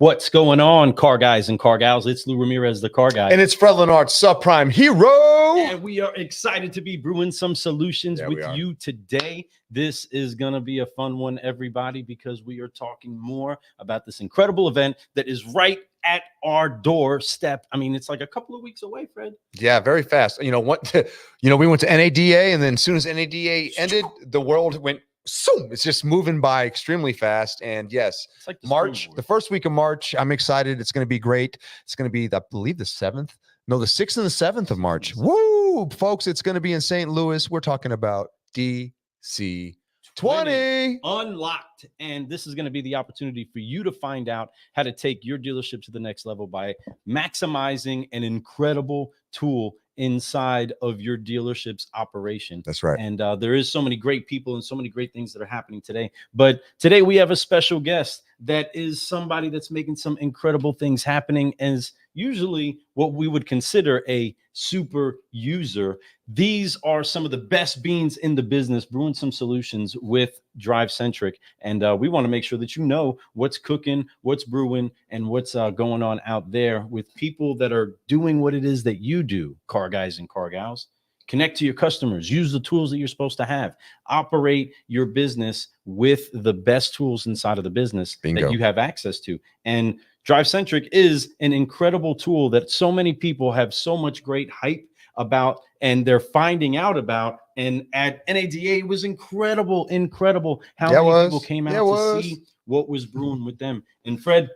What's going on, car guys and car gals? It's Lou Ramirez, the car guy. And it's Fred Lenard, subprime hero. And we are excited to be brewing some solutions with you today. This is going to be a fun one, everybody, because we are talking more about this incredible event that is right at our doorstep. I mean, it's like a couple of weeks away, Fred. Yeah, very fast. You know what? We went to NADA, and then as soon as NADA ended, the world went. It's just moving by extremely fast. And yes, it's like March, the first week of March, I'm excited. It's going to be great. It's going to be, I believe, the 6th and the 7th of March. Woo, folks, it's going to be in St. Louis. We're talking about DC20 Unlocked. And this is going to be the opportunity for you to find out how to take your dealership to the next level by maximizing an incredible tool inside of your dealership's operation. That's right. And there is so many great people and so many great things that are happening today. But today we have a special guest that is somebody that's making some incredible things happening, as usually what we would consider a super user. These are some of the best beans in the business, brewing some solutions with Drive Centric. And we want to make sure that you know what's cooking, what's brewing, and what's going on out there with people that are doing what it is that you do, car guys and car gals. Connect to your customers, use the tools that you're supposed to have, operate your business with the best tools inside of the business that you have access to. And Drive Centric is an incredible tool that so many people have so much great hype about, and they're finding out about. And at NADA, it was incredible how many people came out to see what was brewing with them. And Fred,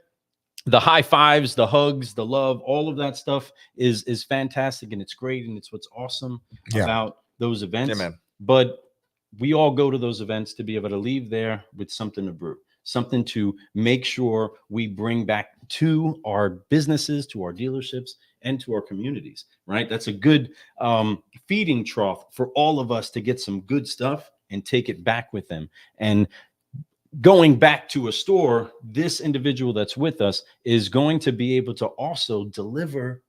the high fives, the hugs, the love, all of that stuff is fantastic, and it's great, and it's what's awesome about those events. Yeah, man. But we all go to those events to be able to leave there with something to brew, something to make sure we bring back to our businesses, to our dealerships, and to our communities, right? That's a good feeding trough for all of us to get some good stuff and take it back with them. And going back to a store, this individual that's with us is going to be able to also deliver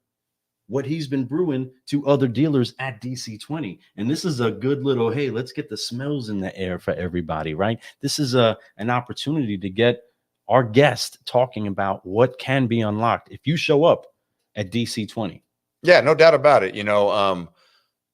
what he's been brewing to other dealers at DC20. And this is a good little, hey, let's get the smells in the air for everybody, right? This is an opportunity to get our guest talking about what can be unlocked if you show up at DC20. Yeah, no doubt about it. A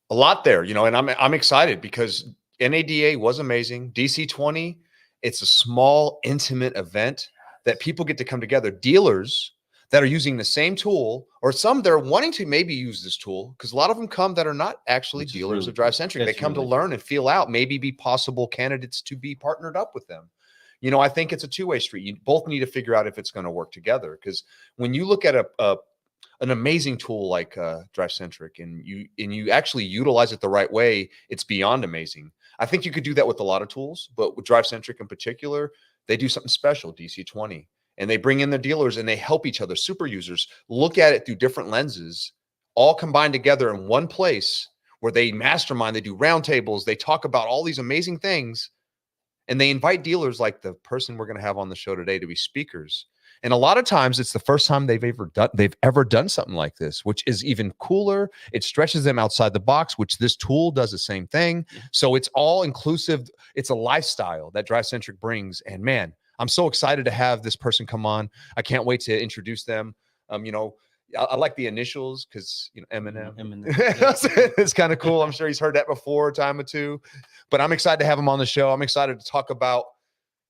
lot there, and I'm excited because NADA was amazing. DC20, it's a small, intimate event that people get to come together. Dealers that are using the same tool, or some that are wanting to maybe use this tool, because a lot of them come that are not actually dealers of Drive Centric. They come to learn and feel out, maybe be possible candidates to be partnered up with them. I think it's a two-way street. You both need to figure out if it's going to work together, because when you look at an amazing tool like Drive Centric and you actually utilize it the right way, it's beyond amazing. I think you could do that with a lot of tools, but with Drive Centric in particular, they do something special, DC20, and they bring in the dealers and they help each other, super users, look at it through different lenses, all combined together in one place where they mastermind, they do roundtables, they talk about all these amazing things, and they invite dealers like the person we're going to have on the show today to be speakers. And a lot of times it's the first time they've ever done something like this, which is even cooler. It stretches them outside the box, which this tool does the same thing. So it's all inclusive. It's a lifestyle that Drive Centric brings. And man, I'm so excited to have this person come on. I can't wait to introduce them. I like the initials because, Eminem. It's kind of cool. I'm sure he's heard that before a time or two, but I'm excited to have him on the show. I'm excited to talk about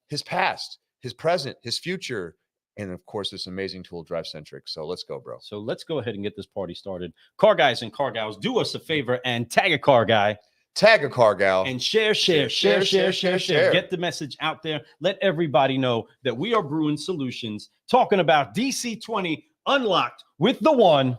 his past, his present, his future, and of course, this amazing tool, Drive Centric. So let's go, bro. So let's go ahead and get this party started. Car guys and car gals, do us a favor and tag a car guy. Tag a car gal. And share. Get the message out there. Let everybody know that we are brewing solutions, talking about DC20 Unlocked with the one,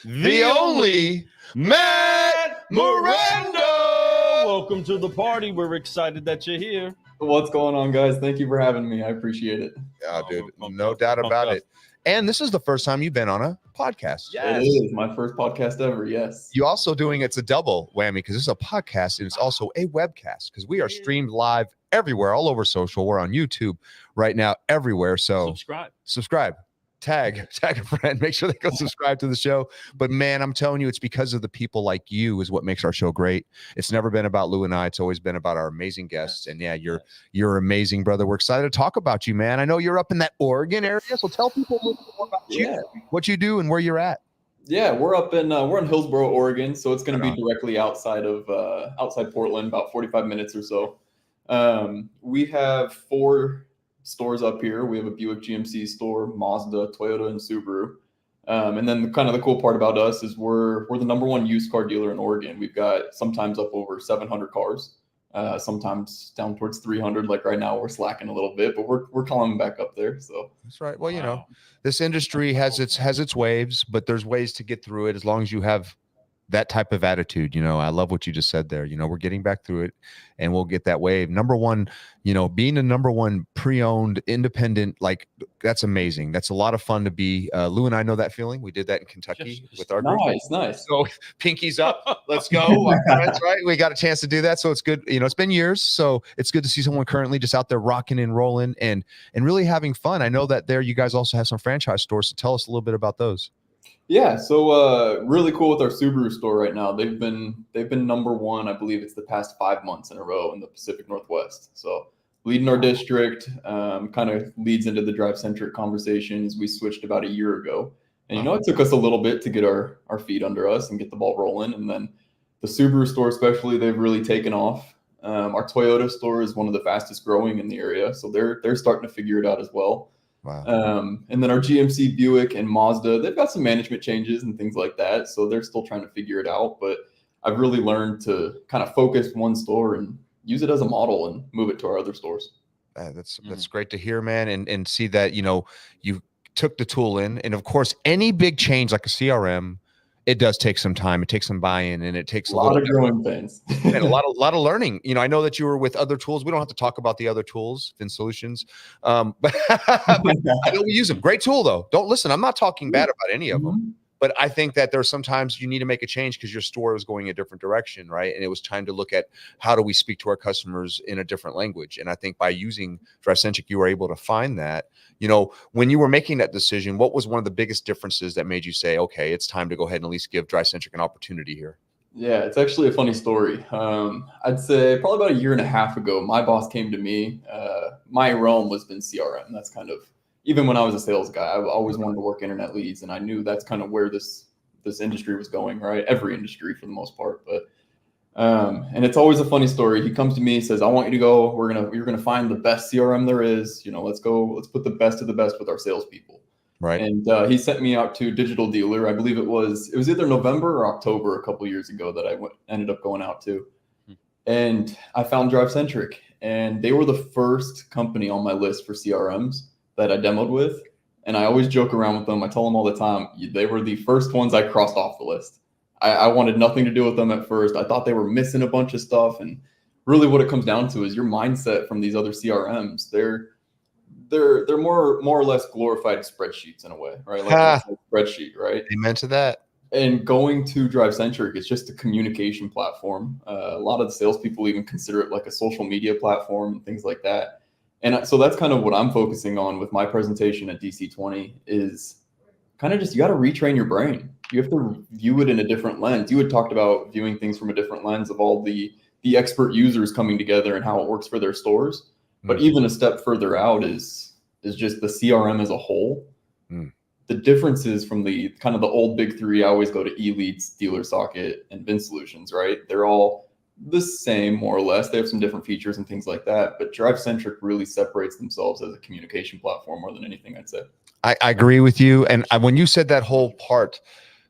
the only, Matt Miranda. Welcome to the party. We're excited that you're here. What's going on, guys? Thank you for having me. I appreciate it. Yeah, dude, no doubt about it. And this is the first time you've been on a podcast. Yes. It is my first podcast ever. Yes. You also doing it's a double whammy because it's a podcast and it's also a webcast because we are streamed live everywhere, all over social. We're on YouTube right now, everywhere. So subscribe. tag a friend, make sure they go subscribe to the show. But man, I'm telling you, it's because of the people like you is what makes our show great. It's never been about Lou and I. It's always been about our amazing guests. And yeah, you're amazing, brother. We're excited to talk about you, man. I know you're up in that Oregon area, so tell people a little bit more about you, what you do and where you're at. Yeah, we're up in we're in Hillsboro, Oregon, so it's going to be directly outside of outside Portland, about 45 minutes or so. We have 4 stores up here. We have a Buick GMC store, Mazda, Toyota, and Subaru. And then kind of the cool part about us is we're the #1 used car dealer in Oregon. We've got sometimes up over 700 cars, sometimes down towards 300. Like right now, we're slacking a little bit, but we're climbing back up there. So that's right. Well, you know, this industry has its waves, but there's ways to get through it as long as you have that type of attitude. You know, I love what you just said there. You know, we're getting back through it and we'll get that wave. #1, you know, being a #1 pre-owned independent, like that's amazing. That's a lot of fun to be. Lou and I know that feeling. We did that in Kentucky with our group. Nice. So pinkies up, let's go. That's right. We got a chance to do that. So it's good. You know, it's been years. So it's good to see someone currently just out there rocking and rolling and really having fun. I know that there you guys also have some franchise stores. So tell us a little bit about those. Yeah, so really cool with our Subaru store right now. They've been #1, I believe it's the past 5 months in a row in the Pacific Northwest. So leading our district, kind of leads into the drive centric conversations. We switched about a year ago, and you know it took us a little bit to get our feet under us and get the ball rolling. And then the Subaru store, especially, they've really taken off. Our Toyota store is one of the fastest growing in the area, so they're starting to figure it out as well. Wow. And then our GMC, Buick, and Mazda, they've got some management changes and things like that. So they're still trying to figure it out. But I've really learned to kind of focus one store and use it as a model and move it to our other stores. That's great to hear, man. And see that, you know, you took the tool in. And of course, any big change like a CRM, it does take some time. It takes some buy-in, and it takes a lot of growing pains and a lot of learning. You know, I know that you were with other tools. We don't have to talk about the other tools, Fin Solutions, but I know we use them. Great tool, though. Don't listen. I'm not talking bad about any of them, but I think that there's sometimes you need to make a change because your store was going a different direction, right? And it was time to look at how do we speak to our customers in a different language. And I think by using DriveCentric, you were able to find that. You know, when you were making that decision, what was one of the biggest differences that made you say, okay, it's time to go ahead and at least give DriveCentric an opportunity here? Yeah, it's actually a funny story. I'd say probably about a year and a half ago, my boss came to me. My realm was been CRM. That's kind of, even when I was a sales guy, I always wanted to work internet leads, and I knew that's kind of where this industry was going, right? Every industry for the most part, but and it's always a funny story. He comes to me, says, "I want you to go. You're gonna find the best CRM there is. You know, let's go. Let's put the best of the best with our salespeople." Right. And he sent me out to Digital Dealer. I believe it was either November or October a couple years ago that I ended up going out to, and I found DriveCentric, and they were the first company on my list for CRMs that I demoed with. And I always joke around with them. I tell them all the time, they were the first ones I crossed off the list. I wanted nothing to do with them at first. I thought they were missing a bunch of stuff. And really what it comes down to is your mindset from these other CRMs. They're more or less glorified spreadsheets in a way, right? Like a spreadsheet, right? Amen to that. And going to DriveCentric, it's just a communication platform. A lot of the salespeople even consider it like a social media platform and things like that. And so that's kind of what I'm focusing on with my presentation at DC20 is kind of just, you got to retrain your brain. You have to view it in a different lens. You had talked about viewing things from a different lens of all the expert users coming together and how it works for their stores. But even a step further out is just the CRM as a whole. The differences from the kind of the old big three, I always go to eLeads, Dealer Socket, and Fin Solutions, right? They're all the same, more or less. They have some different features and things like that, but DriveCentric really separates themselves as a communication platform more than anything, I'd say. I agree with you. And when you said that whole part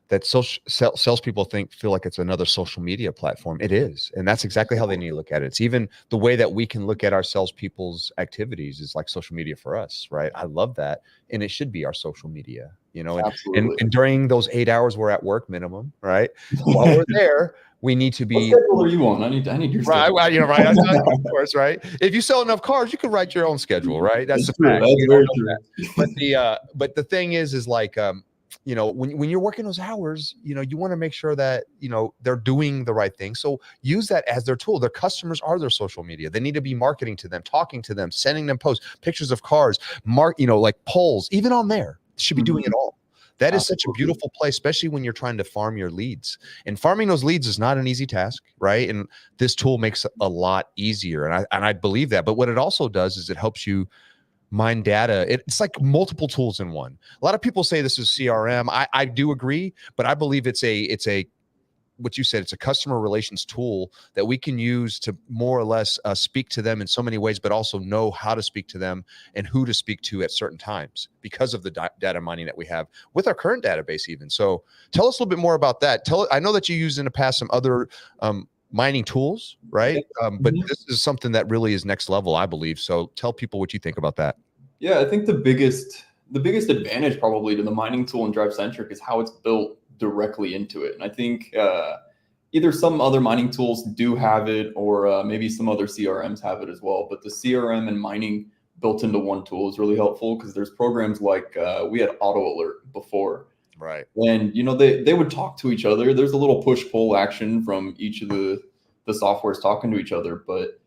that salespeople feel like it's another social media platform, it is. And that's exactly how they need to look at it. It's even the way that we can look at our salespeople's activities is like social media for us, right? I love that. And it should be our social media, you know, and during those 8 hours we're at work minimum, right? While we're there, we need to be. What schedule are you on? I need your schedule. Right, you know, right. Of course, right. If you sell enough cars, you can write your own schedule, right? That's the fact. That's very true. But the thing is like, you know, when you're working those hours, you know, you want to make sure that, you know, they're doing the right thing. So use that as their tool. Their customers are their social media. They need to be marketing to them, talking to them, sending them posts, pictures of cars, you know, like polls, even on there. should be doing it all. That is such a Absolutely. beautiful play, especially when you're trying to farm your leads. And farming those leads is not an easy task, right? And this tool makes it a lot easier. And I believe that. But what it also does is it helps you mine data. It's like multiple tools in one. A lot of people say this is CRM. I do agree, but I believe it's a what you said, it's a customer relations tool that we can use to more or less speak to them in so many ways, but also know how to speak to them and who to speak to at certain times because of the data mining that we have with our current database even. So tell us a little bit more about that. I know that you used in the past some other mining tools, right? But this is something that really is next level, I believe. So tell people what you think about that. Yeah, I think the biggest advantage probably to the mining tool in DriveCentric is how it's built directly into it. And I think either some other mining tools do have it, or maybe some other CRMs have it as well. But the CRM and mining built into one tool is really helpful, because there's programs like we had Auto Alert before. Right. And they would talk to each other. There's a little push-pull action from each of the softwares talking to each other, but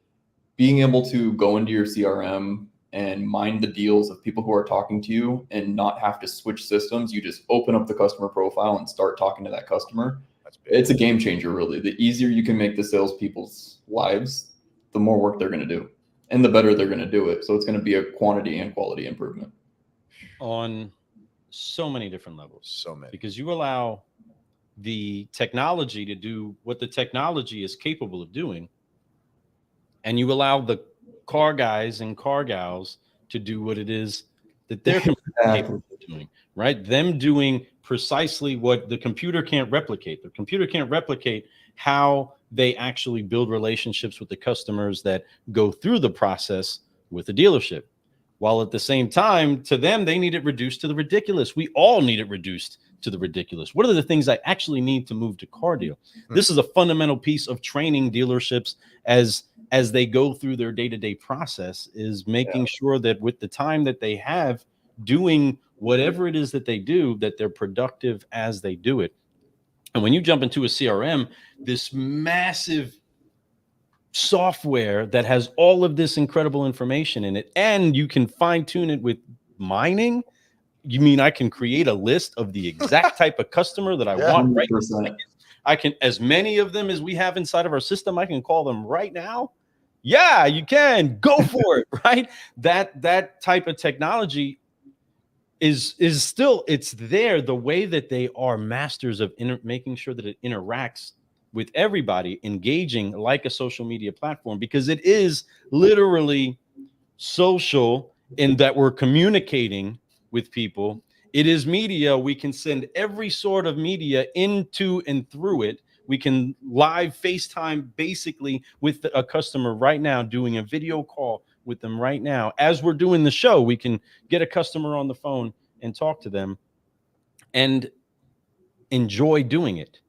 being able to go into your CRM and mine the deals of people who are talking to you and not have to switch systems. You just open up the customer profile and start talking to that customer. It's a game changer, really. The easier you can make the salespeople's lives, the more work they're going to do, and the better they're going to do it. So it's going to be a quantity and quality improvement on so many different levels. So many. Because you allow the technology to do what the technology is capable of doing, and you allow the car guys and car gals to do what it is that they're capable of doing, right? Them doing precisely what the computer can't replicate. The computer can't replicate how they actually build relationships with the customers that go through the process with the dealership. While at the same time, to them, they need it reduced to the ridiculous. We all need it reduced to the ridiculous. What are the things I actually need to move to car deal? This is a fundamental piece of training dealerships as they go through their day-to-day process, is making sure that with the time that they have doing whatever it is that they do, that they're productive as they do it. And when you jump into a CRM, this massive software that has all of this incredible information in it, and you can fine tune it with mining. You mean I can create a list of the exact type of customer that I want right now? I can, as many of them as we have inside of our system, I can call them right now. Yeah, you can go for it, right? That type of technology is still, it's there. The way that they are masters of making sure that it interacts with everybody, engaging like a social media platform, because it is literally social in that we're communicating with people. It is media. We can send every sort of media into and through it. We can live FaceTime basically with a customer right now, doing a video call with them right now. As we're doing the show, we can get a customer on the phone and talk to them and enjoy doing it,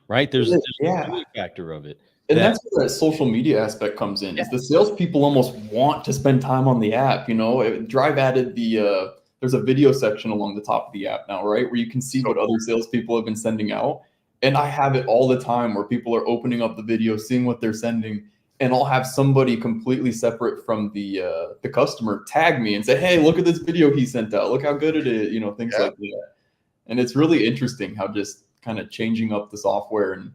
right? There's a joy factor of it. And that's where that social media aspect comes in. Is the salespeople almost want to spend time on the app. Drive added there's a video section along the top of the app now, right? Where you can see what other salespeople have been sending out. And I have it all the time where people are opening up the video, seeing what they're sending, and I'll have somebody completely separate from the customer tag me and say, "Hey, look at this video he sent out. Look how good it is." Things like that. And it's really interesting how just kind of changing up the software and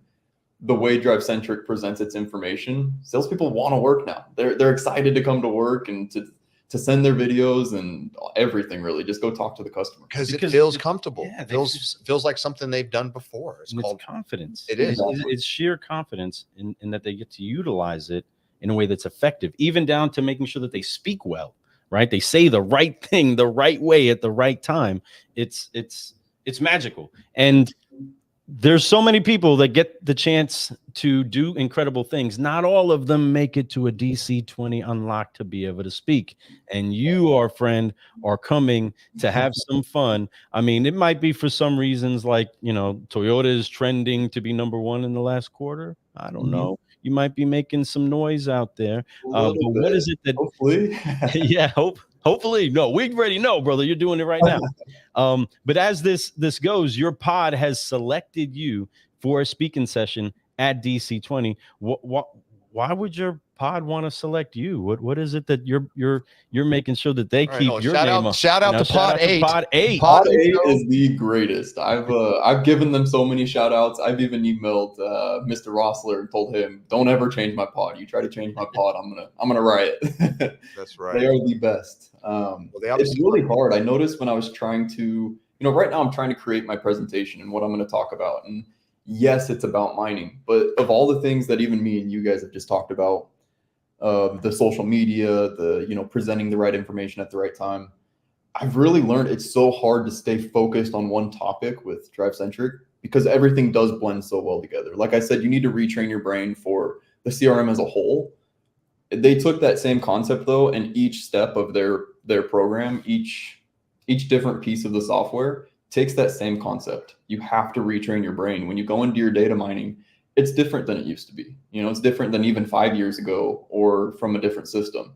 the way DriveCentric presents its information. Salespeople want to work now. They're excited to come to work and to send their videos and everything. Really, just go talk to the customer because it feels comfortable. Yeah, feels like something they've done before. It's called confidence. It is. It's sheer confidence in that they get to utilize it in a way that's effective, even down to making sure that they speak well, right? They say the right thing the right way at the right time. It's magical. And there's so many people that get the chance to do incredible things. Not all of them make it to a DC20 Unlocked to be able to speak. And you, our friend, are coming to have some fun. I mean, it might be for some reasons like, Toyota is trending to be #1 in the last quarter. I don't know. You might be making some noise out there. But what is it that... Hopefully. Yeah, hopefully. No, we already know, brother. You're doing it right now. But as this goes, your pod has selected you for a speaking session at DC20. Why would your pod want to select you? What is it that you're making sure that they All right, keep no, your shout name out, up? shout out to Shout Pod out to 8. Pod 8. Pod Pod 8 8 is the greatest. I've given them so many shout outs. I've even emailed Mr. Rossler and told him, don't ever change my pod. You try to change my pod, I'm gonna riot. That's right. They are the best. They It's obviously really hard. I noticed when I was trying to, right now I'm trying to create my presentation and what I'm going to talk about. And yes, it's about mining, but of all the things that even me and you guys have just talked about, the social media, the, presenting the right information at the right time, I've really learned it's so hard to stay focused on one topic with Drive Centric because everything does blend so well together. Like I said, you need to retrain your brain for the CRM as a whole. They took that same concept though, and each step of their program, each different piece of the software takes that same concept. You have to retrain your brain. When you go into your data mining, it's different than it used to be. It's different than even 5 years ago or from a different system.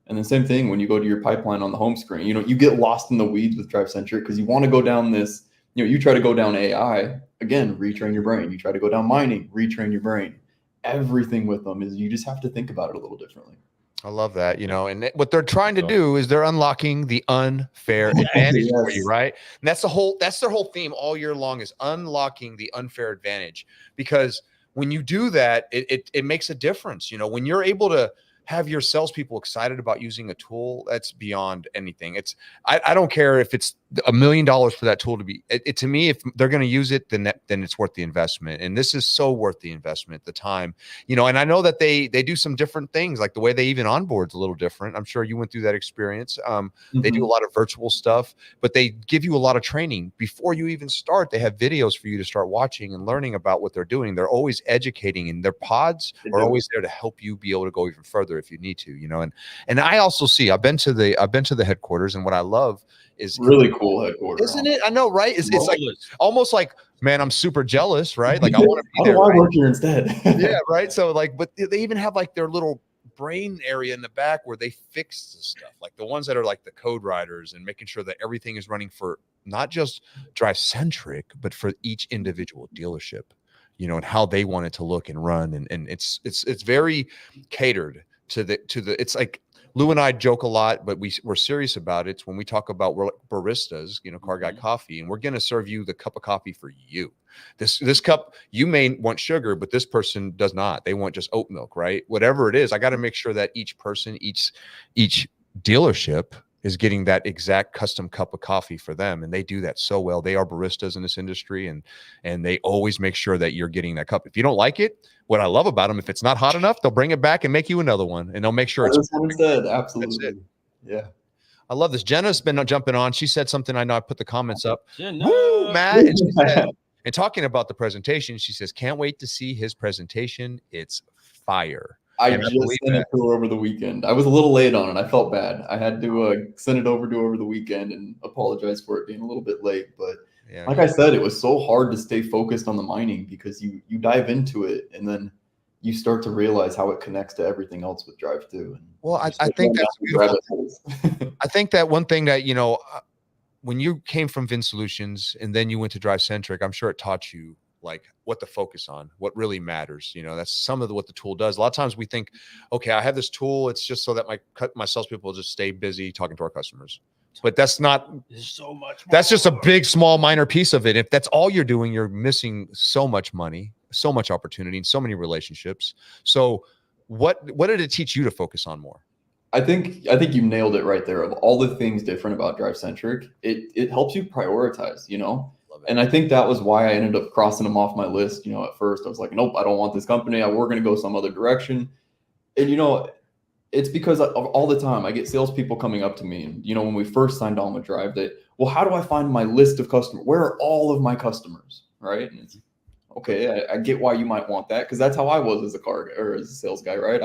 And the same thing when you go to your pipeline on the home screen, you get lost in the weeds with Drive Centric because you want to go down this, you try to go down AI, again, retrain your brain. You try to go down mining, retrain your brain. Everything with them is you just have to think about it a little differently. I love that, and what they're trying to do is they're unlocking the unfair advantage for you, right? And that's their whole theme all year long is unlocking the unfair advantage. Because when you do that, it makes a difference. When you're able to have your salespeople excited about using a tool, that's beyond anything. I don't care if it's $1 million for that tool to be. To me, if they're going to use it, then it's worth the investment. And this is so worth the investment, the time. And I know that they do some different things, like the way they even onboard's a little different. I'm sure you went through that experience. They do a lot of virtual stuff, but they give you a lot of training before you even start. They have videos for you to start watching and learning about what they're doing. They're always educating, and their pods are always there to help you be able to go even further if you need to. And I also see. I've been to the headquarters, and what I love is really cool headquarters, isn't it? I know, right? It's like almost like, man, I'm super jealous, right? Like I want to be How there. do I right? work here instead? Yeah, right. So but they even have like their little brain area in the back where they fix the stuff, like the ones that are like the code writers and making sure that everything is running for not just Drive Centric, but for each individual dealership, and how they want it to look and run. And it's very catered to the it's like Lou and I joke a lot, but we're serious about it. When we talk about we're like baristas, Car Guy Coffee, and we're going to serve you the cup of coffee for you. This cup, you may want sugar, but this person does not. They want just oat milk, right? Whatever it is, I got to make sure that each person, each dealership is getting that exact custom cup of coffee for them. And they do that so well. They are baristas in this industry, and they always make sure that you're getting that cup. If you don't like it, what I love about them, if it's not hot enough, they'll bring it back and make you another one, and they'll make sure it's said. Absolutely. Yeah. I love this. Jenna's been jumping on. She said something. I know I put the comments up. Woo, Matt. And she said, and talking about the presentation, she says, can't wait to see his presentation. It's fire. I just sent it to her over the weekend. I was a little late on it. I felt bad. I had to send it over to her over the weekend and apologize for it being a little bit late. But like I said, it was so hard to stay focused on the mining because you dive into it and then you start to realize how it connects to everything else with Drive too. Well, I think that's beautiful. I think that one thing that, when you came from Vin Solutions and then you went to Drive Centric, I'm sure it taught you like what to focus on, what really matters. That's some of what the tool does. A lot of times we think, okay, I have this tool. It's just so that my salespeople will just stay busy talking to our customers. But that's not so much. That's just a big, small, minor piece of it. If that's all you're doing, you're missing so much money, so much opportunity, and so many relationships. So what did it teach you to focus on more? I think you nailed it right there. Of all the things different about Drive Centric, it helps you prioritize, And I think that was why I ended up crossing them off my list. At first I was like, nope, I don't want this company. We're going to go some other direction. And, it's because of all the time I get salespeople coming up to me. And, when we first signed on with Drive, well, how do I find my list of customers? Where are all of my customers? Right. And it's okay. I get why you might want that, because that's how I was as a sales guy. Right.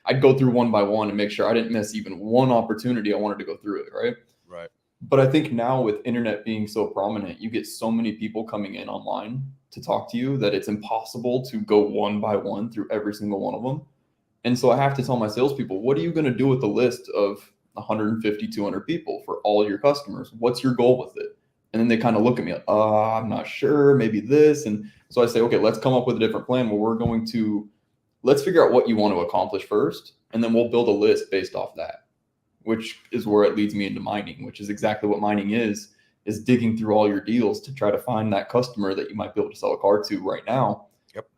I'd go through one by one and make sure I didn't miss even one opportunity. I wanted to go through it. Right. Right. But I think now with internet being so prominent, you get so many people coming in online to talk to you that it's impossible to go one by one through every single one of them. And so I have to tell my salespeople, what are you going to do with the list of 150, 200 people for all your customers? What's your goal with it? And then they kind of look at me, I'm not sure, maybe this. And so I say, okay, let's come up with a different plan where let's figure out what you want to accomplish first. and then we'll build a list based off that, which is where it leads me into mining, which is exactly what mining is digging through all your deals to try to find that customer that you might be able to sell a car to right now. Yep.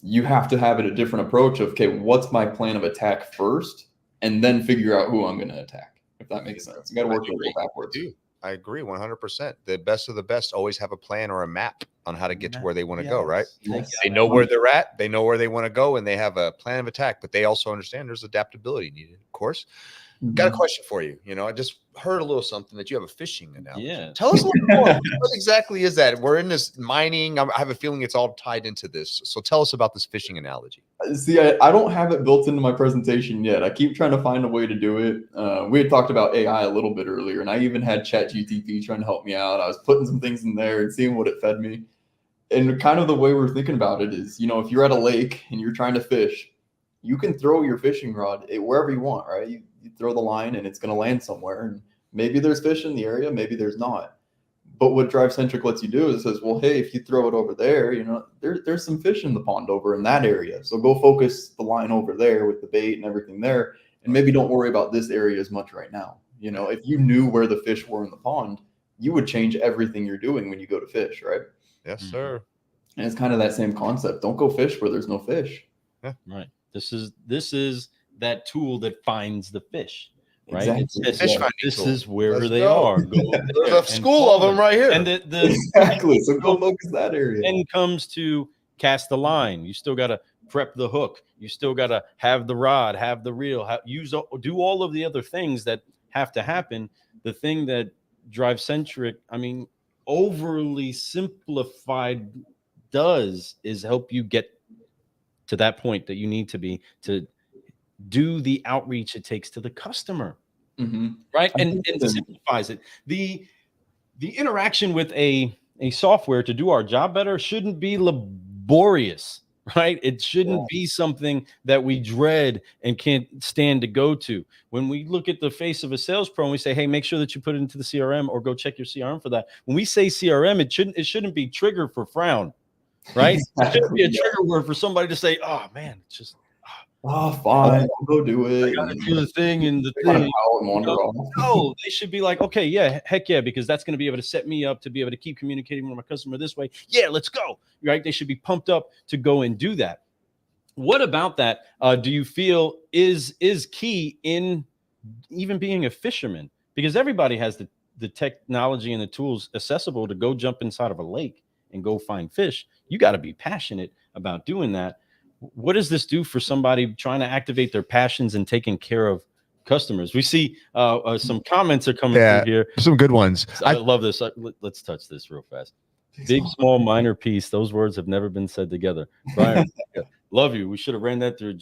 You have to have a different approach of, okay, what's my plan of attack first, and then figure out who I'm going to attack, if that makes sense. You got to work your way backwards. I agree 100%. The best of the best always have a plan or a map on how to get to where they want to go, right? Yes. They know where they're at, they know where they want to go, and they have a plan of attack, but they also understand there's adaptability needed, of course. Got a question for you. I just heard a little something that you have a fishing analogy. Yeah. Tell us a little more. What exactly is that? We're in this mining. I have a feeling it's all tied into this. So tell us about this fishing analogy. See, I don't have it built into my presentation yet. I keep trying to find a way to do it. We had talked about AI a little bit earlier, and I even had ChatGPT trying to help me out. I was putting some things in there and seeing what it fed me. And kind of the way we're thinking about it is, if you're at a lake and you're trying to fish, you can throw your fishing rod wherever you want, right? You throw the line and it's going to land somewhere. And maybe there's fish in the area, maybe there's not. But what Drive Centric lets you do is it says, well, hey, if you throw it over there, there's some fish in the pond over in that area. So go focus the line over there with the bait and everything there. And maybe don't worry about this area as much right now. If you knew where the fish were in the pond, you would change everything you're doing when you go to fish, right? Yes, sir. And it's kind of that same concept. Don't go fish where there's no fish. Yeah. Right. This is that tool that finds the fish, right? Exactly. This is where they are. There's a school of them right here. And exactly. So go focus that area. And comes to cast the line. You still got to prep the hook. You still got to have the rod, have the reel, do all of the other things that have to happen. The thing that Drive Centric, overly simplified does is help you get to that point that you need to be to do the outreach it takes to the customer, right? And simplifies it. The interaction with a software to do our job better shouldn't be laborious, right? It shouldn't be something that we dread and can't stand to go to. When we look at the face of a sales pro and we say, hey, make sure that you put it into the CRM or go check your CRM for that. When we say CRM, it shouldn't be trigger for frown, right? Exactly. It shouldn't be a trigger word for somebody to say, oh man, it's just fine, I'll go do it. I gotta do the thing and the thing. No, they should be like, okay, yeah, heck yeah, because that's going to be able to set me up to be able to keep communicating with my customer this way. Yeah, let's go. Right? They should be pumped up to go and do that. What about that? Do you feel is key in even being a fisherman? Because everybody has the technology and the tools accessible to go jump inside of a lake and go find fish. You got to be passionate about doing that. What does this do for somebody trying to activate their passions and taking care of customers? We see some comments are coming through here. Some good ones. I love this. Let's touch this real fast. Big, small, minor piece. Those words have never been said together. Brian, love you. We should have ran that through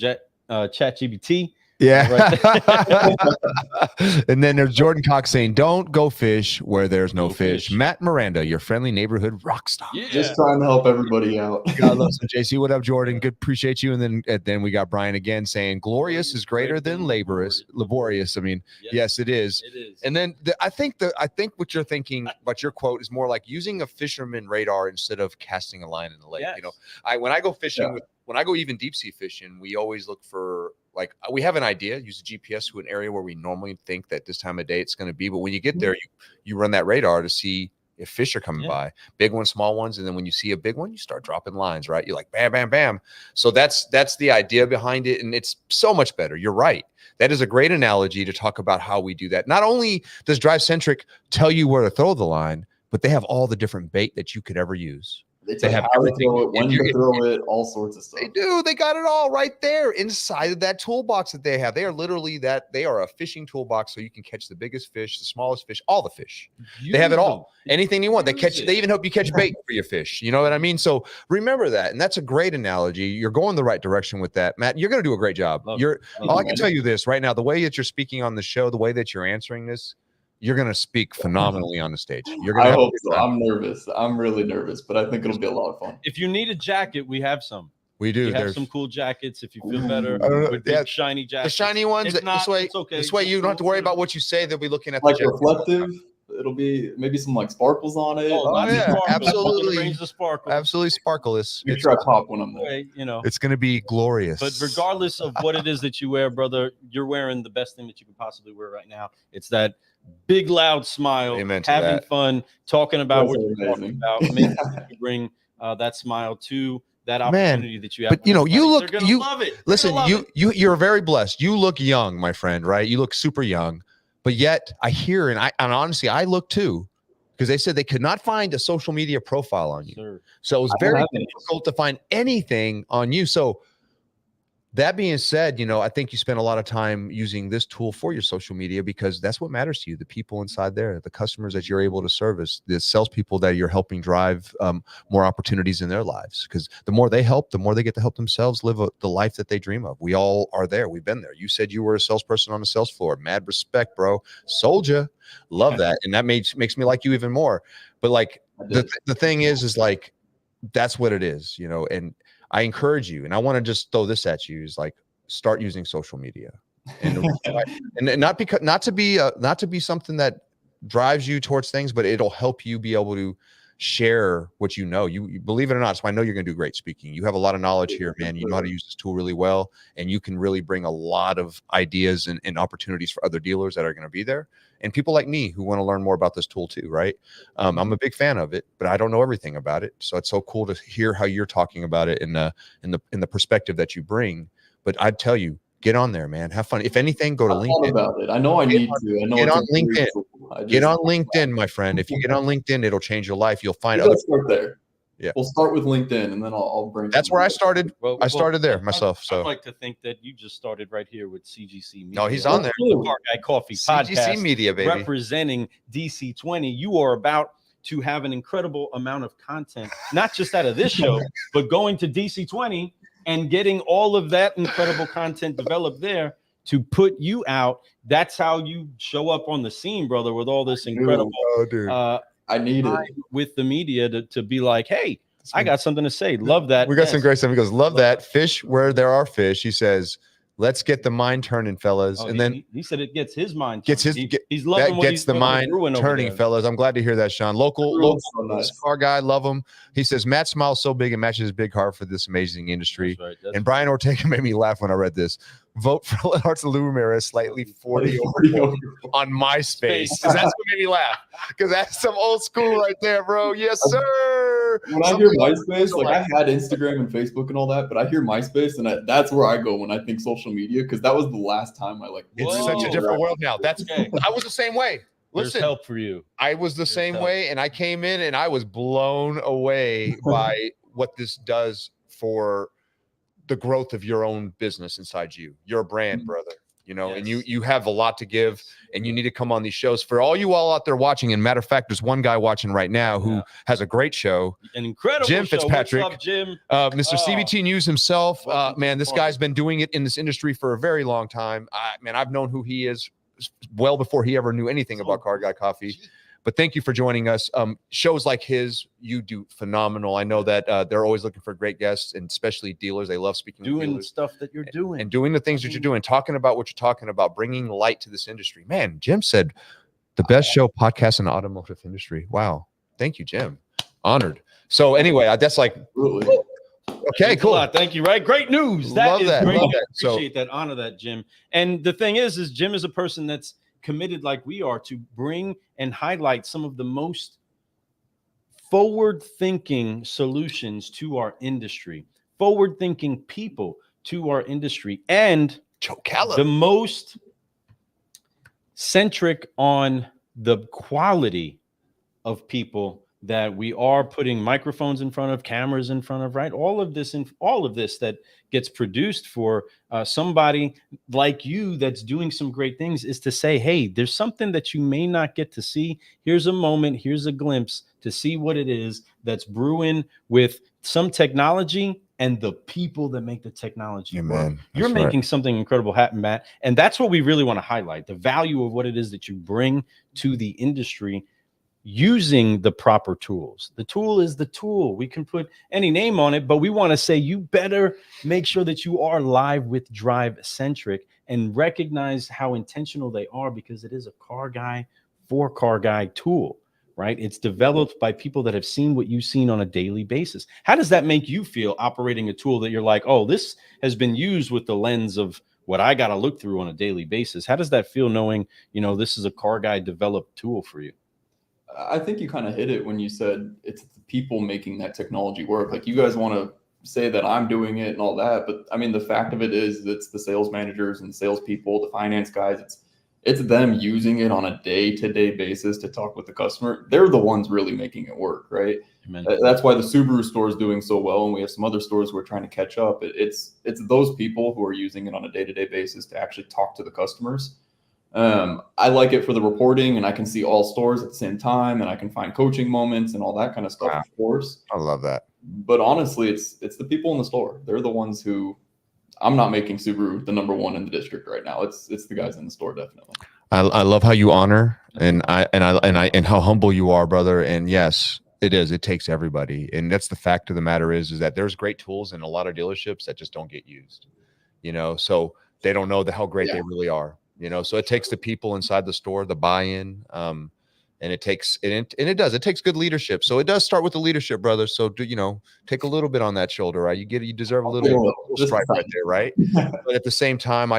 ChatGPT. Yeah. Right. And then there's Jordan Cox saying, don't go fish where there's no fish. Matt Miranda, your friendly neighborhood rock star. Yeah. Just trying to help everybody out. God loves it. JC, what up, Jordan? Good. Appreciate you. And then we got Brian again saying, glorious is greater than laborious. Yes, it is. It is. And then I think what you're thinking, but your quote is more like using a fisherman radar instead of casting a line in the lake. Yes. When I go fishing, when I go even deep sea fishing, we always look for, we have an idea, use a GPS to an area where we normally think that this time of day it's going to be. But when you get there, you run that radar to see if fish are coming by, big ones, small ones. And then when you see a big one, you start dropping lines, right? You're like, bam, bam, bam. So that's the idea behind it. And it's so much better. You're right. That is a great analogy to talk about how we do that. Not only does Drive Centric tell you where to throw the line, but they have all the different bait that you could ever use. They have how to throw it, when to throw it, all sorts of stuff. They do. They got it all right there inside of that toolbox that they have. They are literally they are a fishing toolbox, so you can catch the biggest fish, the smallest fish, all the fish. They have it all. Anything you want. They even help you catch bait for your fish. You know what I mean? So remember that. And that's a great analogy. You're going the right direction with that. Matt, you're going to do a great job. I can tell you this right now, the way that you're speaking on the show, the way that you're answering this, you're going to speak phenomenally on the stage. I hope so. I'm nervous. I'm really nervous, but I think it'll be a lot of fun. If you need a jacket, we have some. We do. We have some cool jackets if you feel better. With big shiny jackets. The shiny ones. If not, this way, it's okay. This way you don't have to worry about what you say. They'll be looking at reflective. it'll be maybe some like sparkles on it. Oh, lots of yeah, sparkles. absolutely. Brings the sparkle. Absolutely sparkleless. Make sure I pop when I'm there. Way, you know. It's going to be glorious. But regardless of what it is that you wear, brother, you're wearing the best thing that you can possibly wear right now. It's that big, loud smile, Amen to having that. fun, talking about That's what you're talking amazing. about, making sure you bring that smile to that opportunity that you have. But you know, you look, they're gonna love it. Listen, you're very blessed. You look young, my friend, right? You look super young, but yet I hear, and honestly, I look too, because they said they could not find a social media profile on you. Sir. So it was very difficult to find anything on you. So that being said, you know, I think you spend a lot of time using this tool for your social media because that's what matters to you. The people inside there, the customers that you're able to service, the salespeople that you're helping drive more opportunities in their lives. Because the more they help, the more they get to help themselves live the life that they dream of. We all are there. We've been there. You said you were a salesperson on the sales floor. Mad respect, bro. Soldier. Love that. And that makes me like you even more. But like the thing is like, that's what it is, you know, and I encourage you, and I want to just throw this at you: is like start using social media, and not to be something that drives you towards things, but it'll help you be able to share what you know. You believe it or not, so I know you're going to do great speaking. You have a lot of knowledge here, man. You know how to use this tool really well, and you can really bring a lot of ideas and opportunities for other dealers that are going to be there. And people like me who want to learn more about this tool too, right? I'm a big fan of it, but I don't know everything about it. So it's so cool to hear how you're talking about it in the perspective that you bring. But I'd tell you, get on there, man. Have fun. If anything, go to LinkedIn. About it. I know I need to. I know get on LinkedIn. Get on LinkedIn, my friend. If you get on LinkedIn, it'll change your life. You'll find other. Start there. Yeah, we'll start with LinkedIn, and then I'll bring. That's where I started. Well, I started there myself. So I'd like to think that you just started right here with CGC Media. No, he's on there. Car Guy Coffee CGC podcast, Media, baby, representing DC20. You are about to have an incredible amount of content, not just out of this show, but going to DC20 and getting all of that incredible content developed there to put you out. That's how you show up on the scene, brother, with all this incredible. I need it with the media to be like, hey, I got something to say. Love that. We got some great stuff. He goes, love that. Fish where there are fish. He says, let's get the mind turning, fellas. And then he said it gets his mind. He's loving that gets the mind turning, fellas. I'm glad to hear that, Sean. Local car guy, love him. He says Matt smiles so big and matches his big heart for this amazing industry. That's right, and Brian Ortega made me laugh when I read this. Vote for Hearts of Lou Ramirez slightly 40 over on MySpace. That's what made me laugh because that's some old school right there, bro. Yes, sir. When I hear MySpace, like I had Instagram and Facebook and all that, but I hear MySpace and that's where I go when I think social media because that was the last time I like. It's such a different world now. That's okay. I was the same way. Listen, there's help for you. I was the same way, and I came in and I was blown away by what this does for the growth of your own business inside you. You're a brand, brother, you know, and you have a lot to give, and you need to come on these shows. For all you all out there watching, and matter of fact, there's one guy watching right now who has a great show, an incredible Jim show. Fitzpatrick. What's up, Jim? Mr. CBT News himself. Man, this guy's been doing it in this industry for a very long time. Man, I've known who he is well before he ever knew anything about Car Guy Coffee. But thank you for joining us. Shows like his, you do phenomenal. I know that they're always looking for great guests, and especially dealers. They love speaking to doing dealers. Stuff that you're doing and doing the things that you're doing, talking about what you're talking about, bringing light to this industry. Man, Jim said the best show podcast in the automotive industry. Wow. Thank you, Jim. Honored. So anyway, that's like, okay, cool. Thank you. Right. Great news. Love that. Great. Love that. Appreciate that. Honor that, Jim. And the thing is Jim is a person that's committed like we are to bring and highlight some of the most forward-thinking solutions to our industry, forward-thinking people to our industry, and the most centric on the quality of people that we are putting microphones in front of, cameras in front of, right? All of this that gets produced for somebody like you that's doing some great things is to say, hey, there's something that you may not get to see. Here's a moment, here's a glimpse to see what it is that's brewing with some technology and the people that make the technology work. You're making something incredible happen, Matt. And that's what we really want to highlight, the value of what it is that you bring to the industry using the proper tools. The tool is the tool. We can put any name on it, but we want to say you better make sure that you are live with Drive Centric and recognize how intentional they are, because it is a car guy for car guy tool, right? It's developed by people that have seen what you've seen on a daily basis. How does that make you feel operating a tool that you're like, oh, this has been used with the lens of what I got to look through on a daily basis? How does that feel knowing, this is a car guy developed tool for you? I think you kind of hit it when you said it's the people making that technology work. Like, you guys want to say that I'm doing it and all that, but I mean, the fact of it is it's the sales managers and salespeople, the finance guys. It's them using it on a day-to-day basis to talk with the customer. They're the ones really making it work, right? Amen. That's why the Subaru store is doing so well, and we have some other stores who are trying to catch up. It's those people who are using it on a day-to-day basis to actually talk to the customers. I like it for the reporting, and I can see all stores at the same time, and I can find coaching moments and all that kind of stuff. Wow. Of course, I love that. But honestly, it's the people in the store. They're the ones who. I'm not making Subaru the number one in the district right now. It's the guys in the store, definitely. I love how you honor and how humble you are, brother. And yes, it is. It takes everybody, and that's the fact of the matter is that there's great tools in a lot of dealerships that just don't get used. So they don't know how great they really are. So it takes the people inside the store, the buy-in, and it takes it takes good leadership. So it does start with the leadership, brother. So take a little bit on that shoulder, right? You deserve a little stripe right there, right? But at the same time,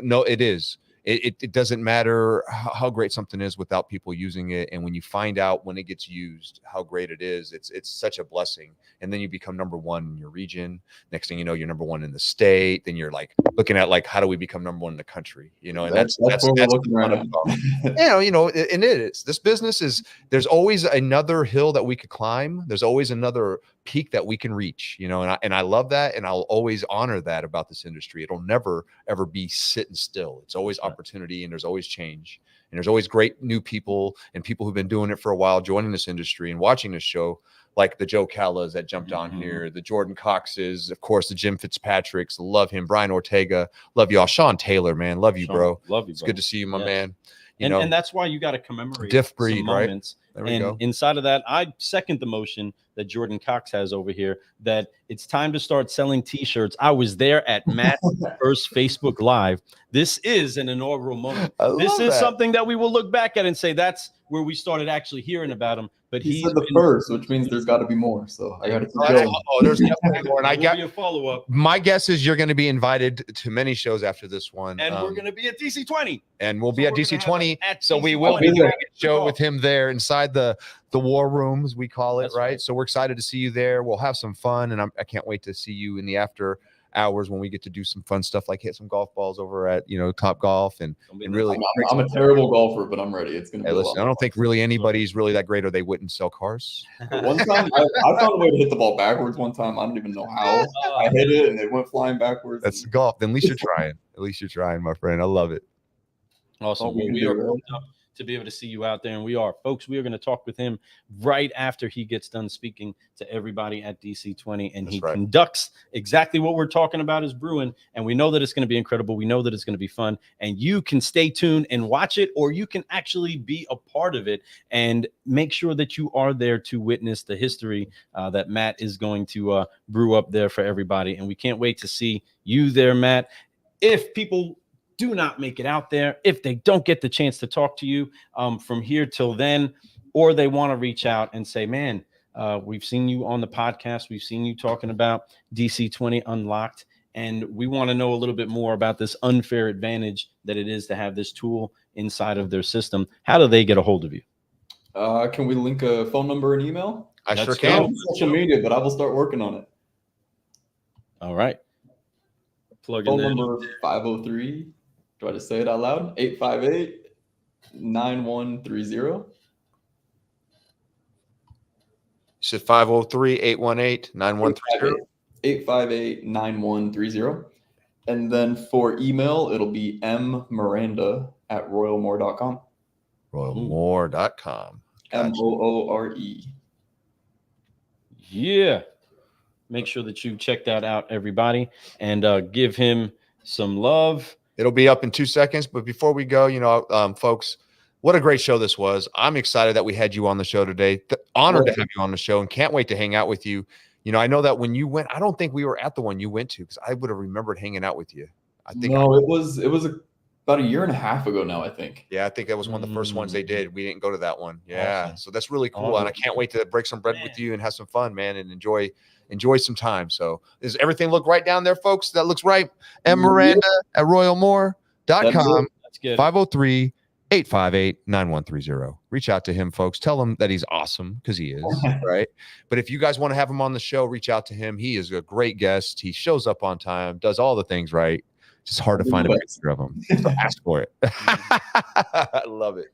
no, it is. It doesn't matter how great something is without people using it. And when you find out when it gets used, how great it is, it's such a blessing. And then you become number one in your region. Next thing you know, you're number one in the state. Then you're like looking at like, how do we become number one in the country? And that's what we're looking at. And it is. This business is, there's always another hill that we could climb. There's always another peak that we can reach, and I love that. And I'll always honor that about this industry. It'll never, ever be sitting still. It's always opportunity, and there's always change, and there's always great new people and people who've been doing it for a while, joining this industry and watching this show, like the Joe Callas that jumped on here, the Jordan Coxes, of course, the Jim Fitzpatricks, love him, Brian Ortega, love y'all, Sean Taylor, man, love you, bro. Love you, it's bro. Good to see you, my man. And that's why you got to commemorate diff breed, some moments. Right? There we go. Inside of that, I second the motion that Jordan Cox has over here, that it's time to start selling T-shirts. I was there at Matt's first Facebook Live. This is an inaugural moment. This is something that we will look back at and say that's where we started actually hearing about him. But he said the first, which means there's got to be more. So I got to keep going. There's definitely more. And I got a follow-up. My guess is you're going to be invited to many shows after this one. And we're going to be at DC20. And we'll be at DC20. So we will be doing a show with him there inside the war room, as we call it, right? So we're excited to see you there. We'll have some fun, and I can't wait to see you in the after hours when we get to do some fun stuff like hit some golf balls over at Top Golf and really. I'm a terrible golfer, but I'm ready. It's gonna be. Listen, I don't think really anybody's really that great, or they wouldn't sell cars. One time, I found a way to hit the ball backwards. One time, I don't even know how I hit it, and it went flying backwards. That's golf. Then at least you're trying. At least you're trying, my friend. I love it. Awesome. We are pumped up to be able to see you out there, and we are, folks. We are going to talk with him right after he gets done speaking to everybody at DC20, and he conducts exactly what we're talking about is brewing, and we know that it's going to be incredible. We know that it's going to be fun, and you can stay tuned and watch it, or you can actually be a part of it and make sure that you are there to witness the history that Matt is going to brew up there for everybody, and we can't wait to see you there, Matt. If people do not make it out there, if they don't get the chance to talk to you from here till then, or they want to reach out and say, man, we've seen you on the podcast, we've seen you talking about DC20 Unlocked, and we want to know a little bit more about this unfair advantage that it is to have this tool inside of their system. How do they get a hold of you? Can we link a phone number and email? I sure can. Social media, but I will start working on it. All right. Plug in phone number 503. Do I just say it out loud? 858-9130. You said 503-818-9130. 858-9130. And then for email, it'll be mmiranda@royalmoore.com. Royalmoore.com. Moore. Yeah. Make sure that you check that out, everybody, and give him some love. It'll be up in 2 seconds. But before we go, folks, what a great show this was. I'm excited that we had you on the show today. Honored to have you on the show, and can't wait to hang out with you. I know that when you went, I don't think we were at the one you went to, because I would have remembered hanging out with you. I think it was about a year and a half ago now, I think. Yeah, I think that was one of the first ones they did. We didn't go to that one. Yeah, Awesome. so that's really cool, and I can't wait to break some bread with you and have some fun, man, and enjoy some time. So, does everything look right down there, folks? That looks right. M. Miranda at royalmore.com. That's good. 503-858-9130. Reach out to him, folks. Tell him that he's awesome, because he is, right? But if you guys want to have him on the show, reach out to him. He is a great guest. He shows up on time, does all the things right. It's just hard to find a picture of him. So ask for it. I love it.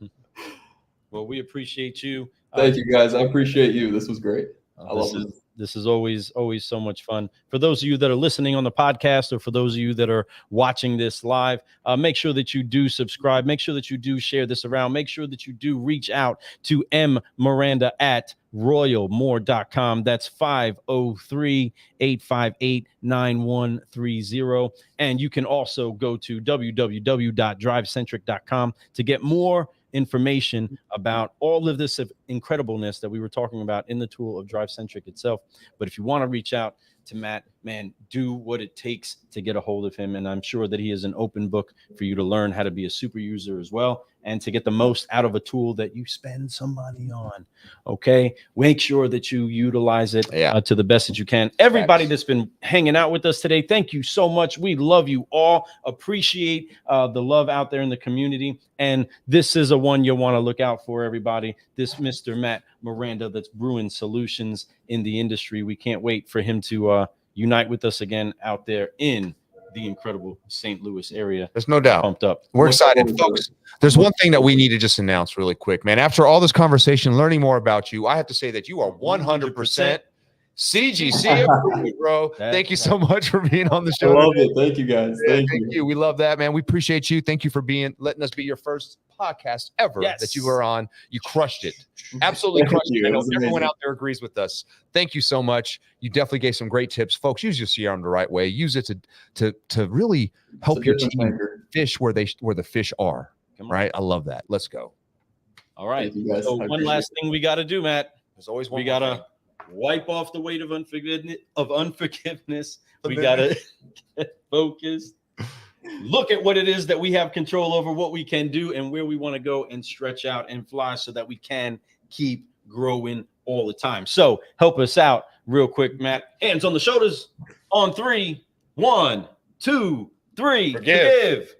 Well, we appreciate you. Thank you, guys. I appreciate you. This was great. I love it. This is always so much fun. For those of you that are listening on the podcast, or for those of you that are watching this live, make sure that you do subscribe. Make sure that you do share this around. Make sure that you do reach out to M. Miranda at royalmore.com. That's 503-858-9130. And you can also go to www.drivecentric.com to get more information about all of this incredibleness that we were talking about in the tool of DriveCentric itself. But if you want to reach out to Matt, man, do what it takes to get a hold of him. And I'm sure that he is an open book for you to learn how to be a super user as well, and to get the most out of a tool that you spend some money on. Okay, make sure that you utilize it to the best that you can. Everybody that's been hanging out with us today, thank you so much. We love you all. Appreciate the love out there in the community. And this is a one you'll want to look out for, everybody. This Mr. Matt Miranda, that's brewing solutions in the industry. We can't wait for him to unite with us again out there in the incredible St. Louis area. There's no doubt. Pumped up. We're excited, folks. There's one thing that we need to just announce really quick, man. After all this conversation, learning more about you, I have to say that you are 100% CGC approved, bro. Thank you so much for being on the show. I love it. Thank you, guys. Thank you. We love that, man. We appreciate you. Thank you for letting us be your first podcast ever that you were on. You crushed it. Absolutely crushed it. I know everyone out there agrees with us. Thank you so much. You definitely gave some great tips. Folks, use your CRM the right way. Use it to really help your team fish where the fish are. Right? I love that. Let's go. All right. So one last thing we got to do, Matt. There's always one. We got to wipe off the weight of unforgiveness. We got to get focused. Look at what it is that we have control over, what we can do, and where we want to go and stretch out and fly, so that we can keep growing all the time. So help us out real quick, Matt. Hands on the shoulders on 3. 1, 2, 3. Forgive.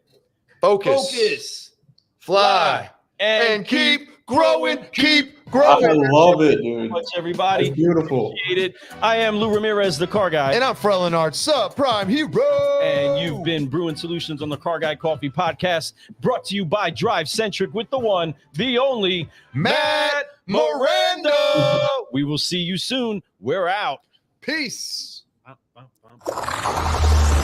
Focus. Fly. And keep growing. Keep growing. I love it, dude. Much, everybody. That's beautiful. Appreciate it. I am Lou Ramirez, the car guy. And I'm Fred Leonard, subprime hero. And you've been brewing solutions on the Car Guy Coffee Podcast, brought to you by DriveCentric with the one, the only Matt Miranda. We will see you soon. We're out. Peace.